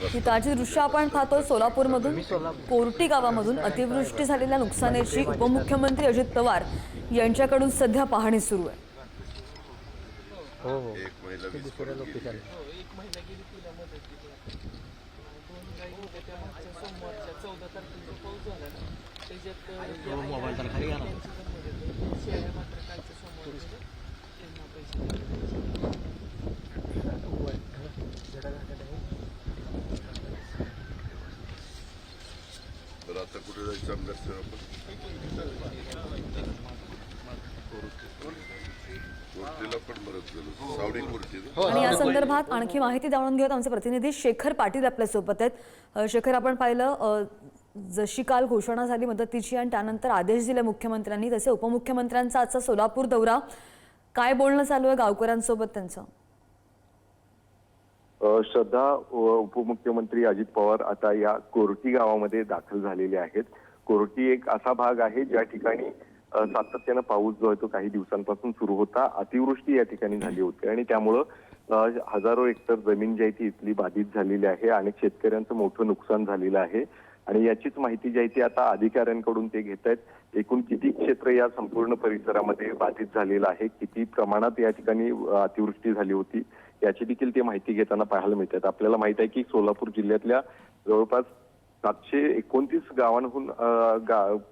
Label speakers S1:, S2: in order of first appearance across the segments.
S1: ही ताजी दृश्य आपण पाहतोय सोलापूरमधून कोर्टी गावामधून अतिवृष्टी झालेल्या नुकसानीची उपमुख्यमंत्री अजित पवार यांच्याकडून सध्या पाहणी सुरू आहे।
S2: एक महिला गेली तर आता कुठे जायचं आमदार
S1: आणि या संदर्भात आणखी माहिती जाणून घेऊयात आमचे प्रतिनिधी शेखर पाटील आपल्या सोबत आहेत। शेखर, आपण पाहिलं जशी काल घोषणा झाली मदतीची आणि त्यानंतर आदेश दिले मुख्यमंत्र्यांनी, तसे उपमुख्यमंत्र्यांचा आजचा सोलापूर दौरा, काय बोलणं चालू आहे गावकऱ्यांसोबत त्यांचं?
S3: श्रद्धा, उपमुख्यमंत्री अजित पवार आता या कोर्टी गावामध्ये दाखल झालेले आहेत। कोर्टी एक असा भाग आहे ज्या ठिकाणी सातत्यानं पाऊस जो आहे तो काही दिवसांपासून सुरू होता। अतिवृष्टी या ठिकाणी झाली होती आणि त्यामुळं हजारो हेक्टर जमीन जी आहे ती इथली बाधित झालेली आहे। अनेक शेतकऱ्यांचं मोठं नुकसान झालेलं आहे आणि याचीच माहिती जी आहे ती आता अधिकाऱ्यांकडून ते घेत आहेत। एकूण किती क्षेत्र या संपूर्ण परिसरामध्ये बाधित झालेलं आहे, किती प्रमाणात या ठिकाणी अतिवृष्टी झाली होती याची देखील ते माहिती घेताना पाहायला मिळतात। आपल्याला माहित आहे की सोलापूर जिल्ह्यातल्या जवळपास 729 गावांहून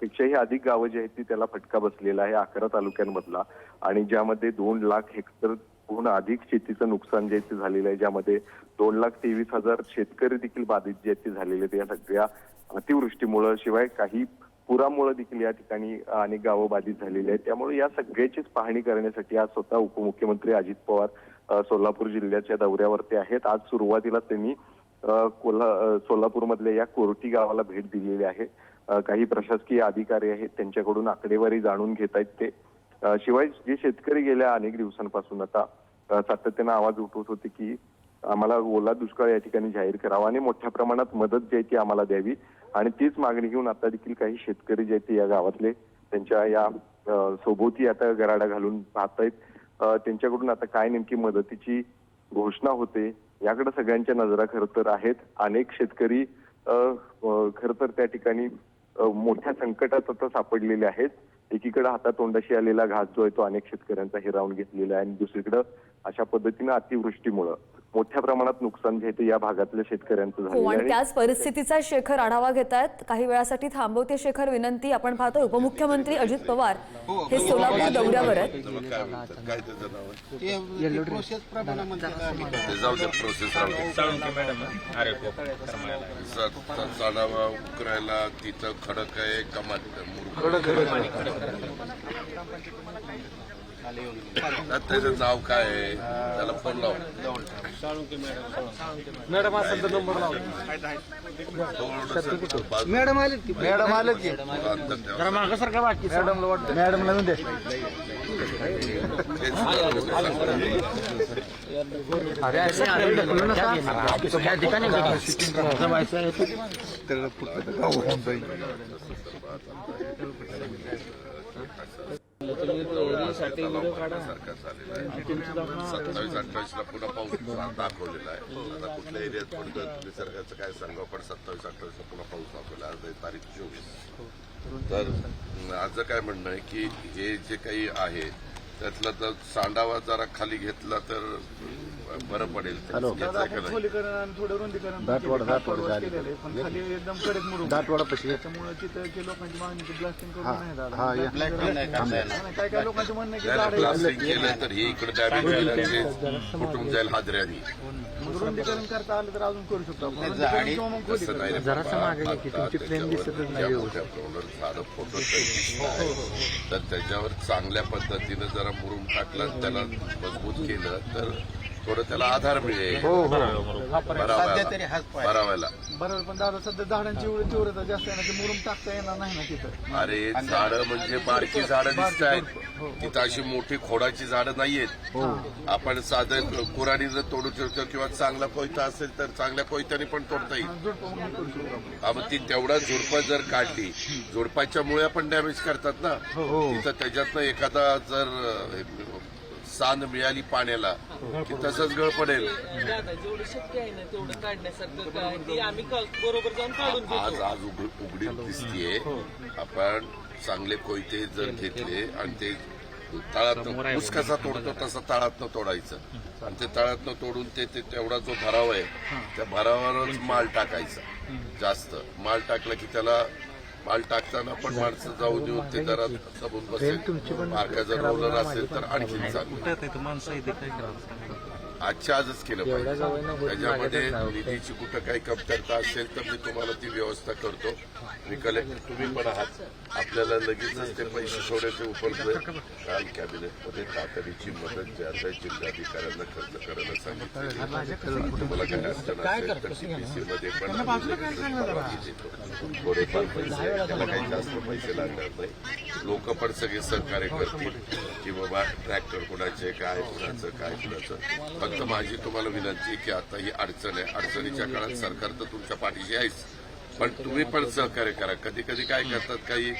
S3: पेक्षाही अधिक गावं जी आहेत ती त्याला फटका बसलेला आहे 11 तालुक्यांमधला, आणि ज्यामध्ये 2 लाख हेक्टरहून अधिक शेतीचं नुकसान जे ते झालेलं आहे, ज्यामध्ये 2,23,000 शेतकरी देखील बाधित जे आहेत ते झालेले आहेत या सगळ्या अतिवृष्टीमुळे। शिवाय काही पुरामुळे देखील या ठिकाणी अनेक गावं बाधित झालेली आहेत। त्यामुळे या सगळ्याचीच पाहणी करण्यासाठी आज स्वतः उपमुख्यमंत्री अजित पवार सोलापूर जिल्ह्याच्या दौऱ्यावरती आहेत। आज सुरुवातीला त्यांनी सोलापूरमधल्या या कोर्टी गावाला भेट दिलेली आहे। काही प्रशासकीय अधिकारी आहेत त्यांच्याकडून आकडेवारी जाणून घेत आहेत ते। शिवाय जे शेतकरी गेल्या अनेक दिवसांपासून आता सातत्यानं आवाज उठवत होते की आम्हाला ओला दुष्काळ या ठिकाणी जाहीर करावा आणि मोठ्या प्रमाणात मदत जी आहे ती आम्हाला द्यावी, आणि तीच मागणी घेऊन आता देखील काही शेतकरी जे आहेत या गावातले त्यांच्या या सोबती आता गराडा घालून पाहत आहेत। त्यांच्याकडून आता काय नेमकी मदतीची घोषणा होते याकडे सगळ्यांच्या नजरा खरं तर आहेत। अनेक शेतकरी खरं तर त्या ठिकाणी मोठ्या संकटात आता सापडलेले आहेत। एकीकडे हातातोंडाशी आलेला घास जो आहे तो अनेक शेतकऱ्यांचा हिरावून घेतलेला आहे आणि दुसरीकडे अशा पद्धतीनं अतिवृष्टीमुळे मोठ्या प्रमाणात नुकसान जे आहे या भागातल्या शेतकऱ्यांचं झालं आहे।
S1: त्याच परिस्थितीचा शेखर आढावा घेतायत। काही वेळासाठी थांबवते शेखर विनंती। आपण पाहतो उपमुख्यमंत्री अजित पवार हे सोलापूर दौऱ्यावर आहेत।
S2: उकरायला तिथं खडक आहे कमाल त्याचं नाव काय आहे त्याला फोन लाव
S4: मॅडम असेल तर नंबर लाव। मॅडम आले की जरा मागं सारखं बाकी मॅडमला वाटतं मॅडमला येऊन दे। अरे असं त्या ठिकाणी
S2: ला पुन्हा पाऊस दाखवलेला आहे। आता कुठल्या एरियात पडतं निसर्गाचं काय सांगा, पण 27-28 ला पुन्हा पाऊस दाखवला। आज तारीख 24। तर आज काय म्हणणं आहे की हे जे काही आहे त्यातला तर सांडावा जरा खाली घेतला तर बरं पडेल।
S4: थोडं रुंदीकरण खाली एकदम कडक मुरुम त्यामुळे तिथं लोकांची मागणी ब्लास्टिंग करून काय काय लोकांचं म्हणणं की
S2: ब्लास्टिंग केलं तर हे इकडे डॅमेज कुठून जाईल हादऱ्यानी।
S4: रुंदीकरण करता आलं तर अजून करू शकतो
S2: झाडं फोटो तर त्याच्यावर चांगल्या पद्धतीनं जरा मुरुम टाकला त्याला मजबूत केलं तर थोडं त्याला आधार मिळेल भरावायला।
S4: बरोबर, पण दादा सध्या झाडांची एवढी तीव्रता जास्त आहे ना, ते मुरुम टाकता येणार नाही ना तिथं।
S2: अरे झाडं म्हणजे बारकी झाडं दिसत आहेत, तिथं अशी मोठी खोडाची झाडं नाहीयेत। आपण साधं कुराडी जर तोडू शकतो किंवा चांगला कोयता असेल तर चांगल्या कोयत्याने पण तोडता येईल। मग ती तेवढा झुडपं जर काढली, झुडपाच्या मुळ्या पण डॅमेज करतात ना तिथं, त्याच्यातनं एखादा जर सांद मिळाली पाण्याला की तसंच गळ पडेल.
S5: दादा जेवढं शक्य आहे ना तेवढं काढण्यासारखं काय ते आम्ही बरोबर जाऊन काढून घेतो.
S2: आज उघडीप दिसतीये. आपण चांगले कोयते जर घेतले आणि ते तळातनं ऊस कसा तोडतो तसा तळातनं तोडायचं आणि ते तळातनं तोडून ते तेवढा जो भराव आहे त्या भरावावरच माल टाकायचा. जास्त माल टाकला की त्याला माल टाकताना पण माणसं जाऊ देऊन ते जरा दबून बसेल. मार्का जर रोलर असेल तर आणखी चांगलं. आजच्या आजच केलं पाहिजे. त्याच्यामध्ये निधीची कुठं काही कमतरता असेल तर मी तुम्हाला ती व्यवस्था करतो. मी कलेक्टर तुम्ही पण आहात. आपल्याला लगेचच ते पैसे थोडेसे उपलब्ध काल कॅबिनेटमध्ये तातडीची मदत ज्या जिल्हाधिकाऱ्यांना खर्च करायला सांगितलं. तुम्हाला काही अडचण असेल तर सीपीसीमध्ये पण परवानगी देतो. थोडेफार पैसे त्याला काही जास्त पैसे लागणार नाही. लोक पण सगळे सहकार्य करतील की बाबा ट्रॅक्टर कुणाचे काय कुणाचं. फक्त माझी तुम्हाला विनंती आहे की आता ही अडचण आहे. अडचणीच्या काळात सरकार तर तुमच्या पाठीशी आहेच पण तुम्ही पण सहकार्य करा. कधी कधी काय करतात काही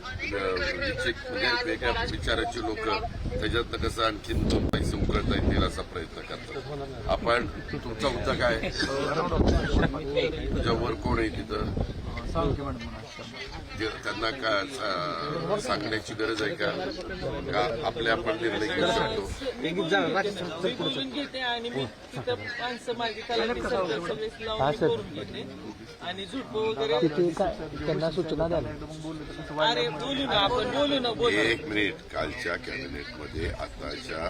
S2: म्हणजे वेगळ्या विचाराची लोक त्याच्यातनं कसं आणखीन 2 पैसे उकळता येतील असा प्रयत्न करतात. आपण तुमचा मुद्दा काय तुझ्यावर कोण आहे तिथं त्यांना का सांगण्याची गरज आहे का आपल्या आपण निर्णय घेऊ शकतो.
S5: बोलून घेते आणि मी तिथं माणसं माझी तलाठी सगळे लावून करून घेते आणि झुडपं वगैरे
S6: त्यांना सूचना द्याल.
S5: अरे बोलू ना आपण बोलू ना बोलू.
S2: 1 मिनिट. कालच्या कॅबिनेटमध्ये आताच्या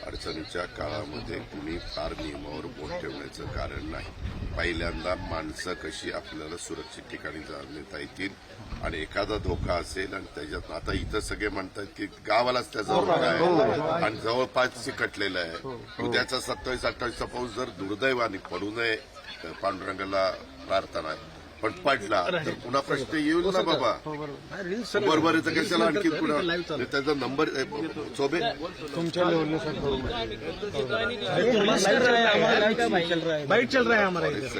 S2: अडचणीच्या काळामध्ये कुणी फार नियमावर बोट ठेवण्याचं कारण नाही. पहिल्यांदा माणसं कशी आपल्याला सुरक्षित ठिकाणी नेता येतील आणि एखादा धोका असेल आणि त्याच्यात आता इथं सगळे म्हणतात की गावालाच त्याचा धोका आहे आणि जवळपास चिकटलेला आहे. उद्याचा 27-28चा पाऊस जर दुर्दैवाने पडू नये पांडुरंगाला प्रार्थना आहे पण पडला तर पुन्हा प्रश्न येईल ना बाबा. बरोबर आहे तर कशाला आणखी पुन्हा त्याचा नंबर सोबे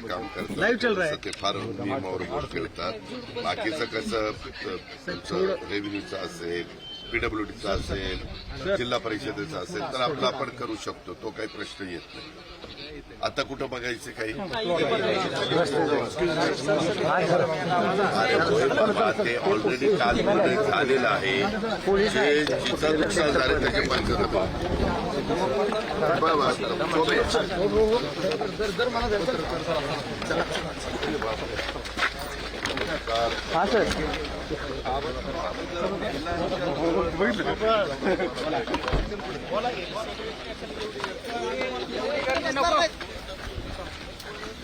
S2: काम करतात ते फार नियमावर बोट ठेवतात. बाकीचं कसं तुमचं रेव्हेन्यूचं असेल पीडब्ल्यूडीचा असेल जिल्हा परिषदेचा असेल तर आपलं आपण करू शकतो. तो काही प्रश्न येत नाही. आता कुठं बघायचे काही ते ऑलरेडी काल झालेलं आहे. जे जिथं नुकसान झालं त्याचे पंचायत
S6: हा सर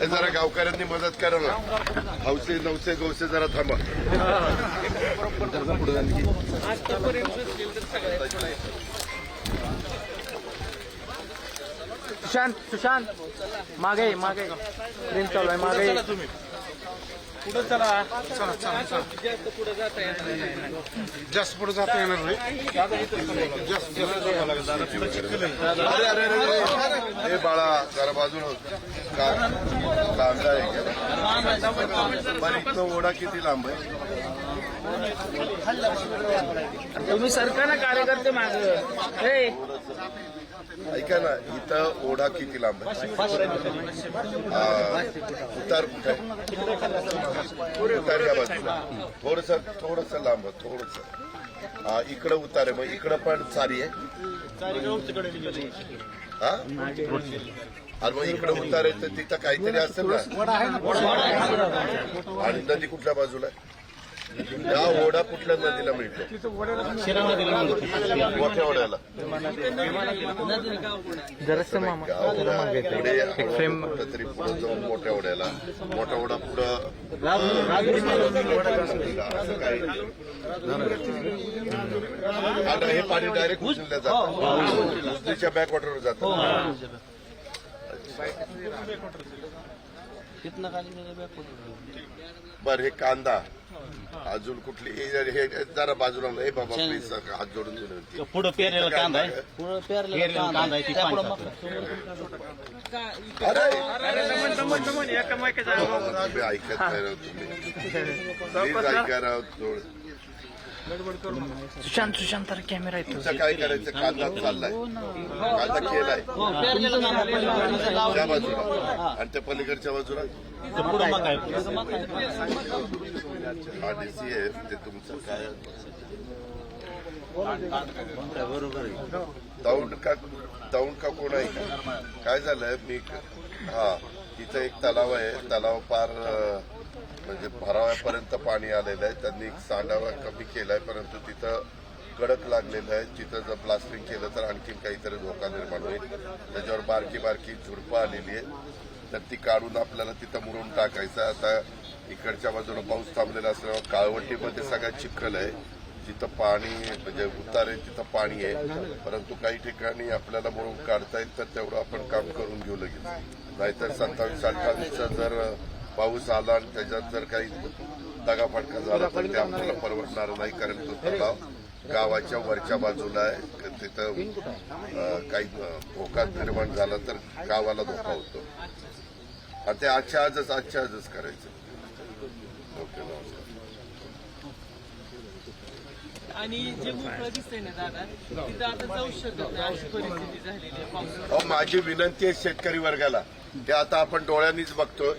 S2: जरा गावकऱ्यांनी मदत करा ना. हौसे नवसे गौसे जरा थांबा.
S6: सुशांत मागे ट्रेन चालू आहे. मागे
S4: पुढे चला. जास्त पुढे जाता येणार नाही.
S2: हे बाळा जरा बाजूला कांदा आहे का ओढा किती लांब आहे.
S6: तुम्ही सरकारना कार्यकर्ते मागे
S2: ऐका ना इथं ओढा किती लांब आहे. उतार कुठे उतार या बाजूला थोडस लांब थोडस इकडं उतार आहे. मग इकडं पण चारी आहे हा आणि मग इकडं उतार आहे तर तिथं काहीतरी असेल ना. आणि नदी कुठल्या बाजूला आहे. या ओढा कुठल्या नदीला मिळतो. मोठ्या ओढ्याला तरी पुढे जाऊन मोठ्या ओढ्याला मोठा ओढा पुढं आता हे पाणी डायरेक्ट उचलल्या जातं. उजनीच्या बॅकवॉटरवर जातं. बरं हे कांदा अजून कुठली हे जरा बाजूला हे बाबा प्लीज हात जोडून दिले.
S7: पुढे पेरलेला कांदा आहे. पुढे पेरलेला कांदा आहे.
S2: ऐकत नाही राव तुम्ही. प्लीज ऐका राव.
S6: सुशांत सुशांत तर कॅमेरा येतो.
S2: तुमचं काय करायचं? कांदा चाललाय, कांदा केलाय त्या बाजूला आणि त्या पलीकडच्या बाजूला RDCF ते तुमचं काय दौंड का कोण आहे का? काय झालंय मी तिथं एक तलाव आहे, तलाव पार म्हणजे भराव्यापर्यंत पाणी आलेलं आहे. त्यांनी सांडावा कमी केलाय, परंतु तिथं कडक लागलेलं आहे. तिथं जर प्लास्टिंग केलं तर आणखीन काहीतरी धोका निर्माण होईल. त्याच्यावर बारकी बारकी झुडपं आलेली आहे, तर ती काढून आपल्याला तिथं मुरून टाकायचं. आता इकडच्या बाजूला पाऊस थांबलेला असल्यामुळे काळवटीमध्ये सगळ्यात चिखल आहे. जिथं पाणी म्हणजे उतारे तिथं पाणी आहे, परंतु काही ठिकाणी आपल्याला मुरून काढता येईल तर तेवढं आपण काम करून घेऊ लगेच. नाहीतर 27-28चा जर पाऊस आला आणि त्याच्यात जर काही दगाफटका झाला तर ते आपल्याला परवडणार नाही, कारण तो तलाव गावाच्या वरच्या बाजूला आहे. तिथं काही धोका निर्माण झाला तर गावाला धोका होतो. आणि ते आजच्या आजच करायचं. ओके, नमस्कार.
S5: आणि जे मोकळं दिसतंय ना दादा, तिथं आता जाऊ शकत नाही अशी परिस्थिती झालेली आहे पावसाळ्यात.
S2: अहो, माझी विनंती आहे शेतकरी वर्गाला, ते आता आपण डोळ्यांनीच बघतो.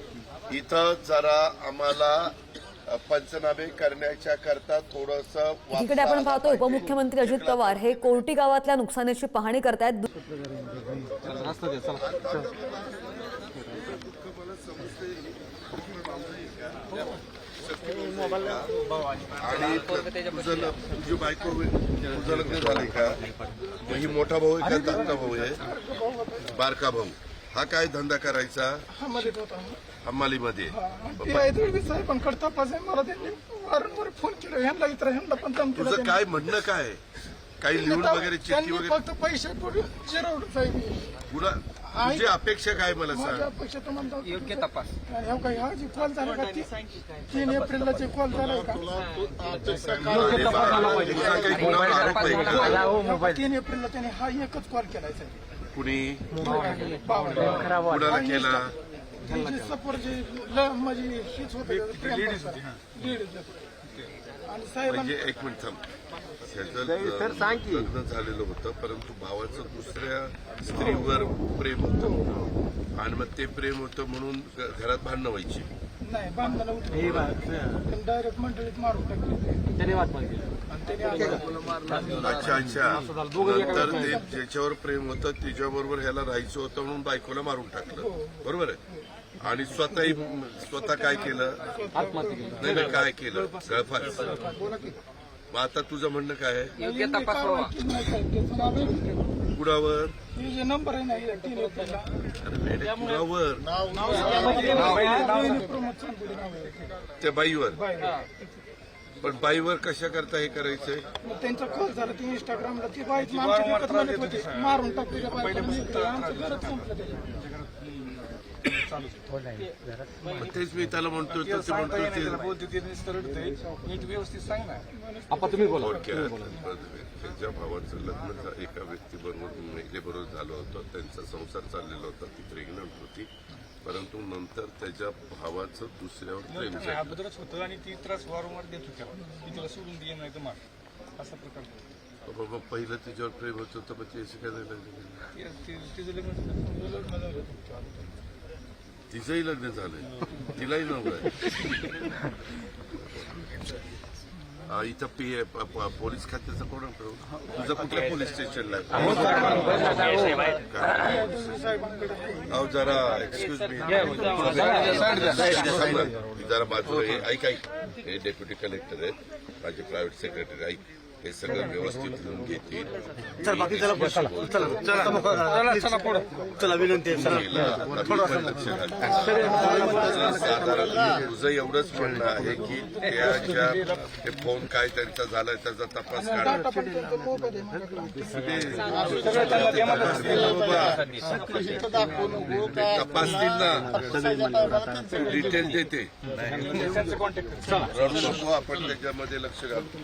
S2: इथं जरा आम्हाला पंचनामे करण्याच्या करता थोडंसं
S1: एकीकडे आपण पाहतो उपमुख्यमंत्री अजित पवार हे कोर्टी गावातल्या नुकसानीची पाहणी करतायत.
S2: आणि तुझी बायको तुझं लग्न झालंय का? ही मोठा भाऊ आहे का धाकटा भाऊ आहे? बारका भाऊ. हा काय धंदा करायचा? अंमलीमध्ये.
S4: पण करता मला त्यांनी वारंवार फोन केला, ह्यांना इतर ह्यांना पण काम केलं.
S2: तुझं काय म्हणणं काय? काही लिहून वगैरे चिठ्ठी
S4: त्यांनी
S2: वगैरे
S4: फक्त पैसे पडून जिरवलं साहेब.
S2: तुला तुझी अपेक्षा काय मला सांग?
S4: माझ्या अपेक्षा तुम्हाला
S6: योग्य तपास.
S4: हा जी कॉल झाला का 3 एप्रिलला जे कॉल झालाय का?
S2: तुझा काही गुन्हा आरोप आहे का?
S4: 3 एप्रिलला त्याने हा एकच कॉल केलाय साहेब.
S2: कुणी
S6: खराब वाटलं.
S2: कुणाला केला?
S4: जी सपोर जी माझी हीच होती आणि साहेब
S2: म्हणजे एक मिनिट थांब. त्याचं लग्न झालेलं होतं, परंतु भावाचं दुसऱ्या स्त्रीवर प्रेम होतं आणि मग ते प्रेम होतं म्हणून घरात भांडणं व्हायची.
S4: नाही बांधायला उठले डायरेक्ट मंडळीत मारून टाकले.
S2: अच्छा. नंतर ते ज्याच्यावर प्रेम होतं त्याच्याबरोबर ह्याला राहायचं होतं म्हणून बायकोला मारून टाकलं, बरोबर आहे? आणि स्वतः काय केलं? नाही काय केलं? गळफास. मग आता तुझं म्हणणं काय आहे?
S6: योग्य तपास व्हावा.
S2: कुणावर?
S4: हे जे नंबर आहे ना 3 एप्रिलला
S2: कुणावर?
S4: प्रमोद चांदोडे नाव आहे.
S2: त्या बाईवर. पण बाईवर कशा करता हे करायचंय?
S4: मग त्यांचा कॉल झाला ती इंस्टाग्रामला ती बाईच आमची विकत म्हणत होती मारून टाकते त्या बाईला. आमचं घरच संपलं त्याच्या.
S2: मग तेच मी त्याला म्हणतोय, तर ते म्हणतोय
S4: नीट व्यवस्थित सांग ना.
S2: त्याच्या भावाचं लग्न एका व्यक्तीबरोबर महिलेबरोबर झालं होतं. त्यांचा संसार चाललेला होता, ती प्रेग्नंट होती, परंतु नंतर त्याच्या भावाचं दुसऱ्यावर प्रेम झालं.
S4: अगोदरच होतं आणि ती त्रास वारंवार देत होत्या की तिला सोडून दे नाही तर मार असा प्रकार.
S2: बाबा पहिलं तिच्यावर प्रेम होत होतं, मग ते काय झालं?
S4: तिचं लग्न झालं.
S2: तिचंही लग्न झालंय, तिलाही नवरा आहे. इथं पोलीस खात्याचं कोण? तुझं कुठल्या पोलीस स्टेशनला आहे? अहो जरा एक्सक्यूज मी, जरा बाजूला ऐक. हे डेप्युटी कलेक्टर आहेत, माझे प्रायव्हेट सेक्रेटरी. ऐक, हे सगळं व्यवस्थित लिहून घेतील.
S7: चला विनंती
S2: लक्ष घाल. साधारण तुझं एवढंच म्हणणं आहे की ते फोन काय त्यांचा झालाय त्याचा तपास काढा. तपासतील ना, डिटेल देते. रडू नको, आपण त्याच्यामध्ये लक्ष घालतो.